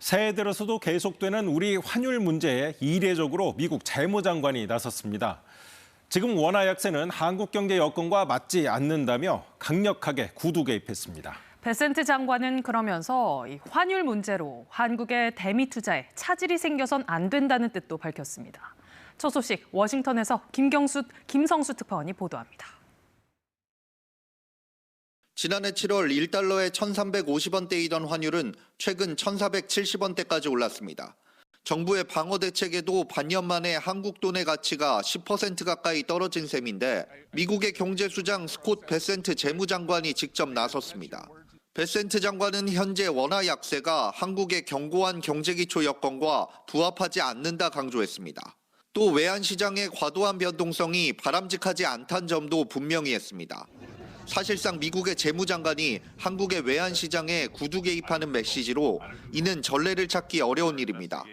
새해 들어서도 계속되는 우리 환율 문제에 이례적으로 미국 재무장관이 나섰습니다. 지금 원화 약세는 한국 경제 여건과 맞지 않는다며 강력하게 구두 개입했습니다. 베센트 장관은 그러면서 이 환율 문제로 한국의 대미 투자에 차질이 생겨선 안 된다는 뜻도 밝혔습니다. 첫 소식 워싱턴에서 김성수 특파원이 보도합니다. 지난해 7월 1달러에 1,350원대이던 환율은 최근 1,470원대까지 올랐습니다. 정부의 방어 대책에도 반년 만에 한국 돈의 가치가 10% 가까이 떨어진 셈인데 미국의 경제수장 스콧 베센트 재무장관이 직접 나섰습니다. 베센트 장관은 현재 원화 약세가 한국의 견고한 경제기초 여건과 부합하지 않는다 강조했습니다. 또 외환시장의 과도한 변동성이 바람직하지 않다는 점도 분명히 했습니다. 사실상 미국의 재무장관이 한국의 외환시장에 구두 개입하는 메시지로 이는 전례를 찾기 어려운 일입니다.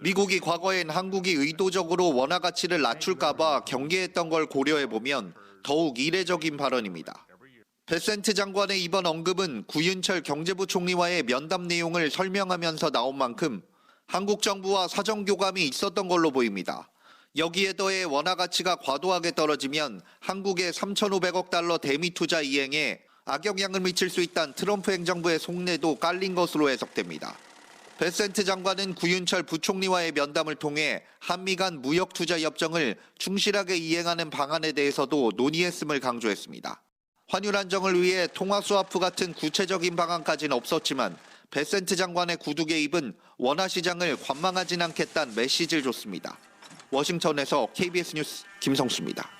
미국이 과거엔 한국이 의도적으로 원화 가치를 낮출까 봐 경계했던 걸 고려해보면 더욱 이례적인 발언입니다. 베센트 장관의 이번 언급은 구윤철 경제부 총리와의 면담 내용을 설명하면서 나온 만큼 한국 정부와 사정 교감이 있었던 걸로 보입니다. 여기에 더해 원화 가치가 과도하게 떨어지면 한국의 3,500억 달러 대미 투자 이행에 악영향을 미칠 수 있다는 트럼프 행정부의 속내도 깔린 것으로 해석됩니다. 베센트 장관은 구윤철 부총리와의 면담을 통해 한미 간 무역 투자 협정을 충실하게 이행하는 방안에 대해서도 논의했음을 강조했습니다. 환율 안정을 위해 통화 스와프 같은 구체적인 방안까지는 없었지만 베센트 장관의 구두 개입은 원화 시장을 관망하진 않겠다는 메시지를 줬습니다. 워싱턴에서 KBS 뉴스 김성수입니다.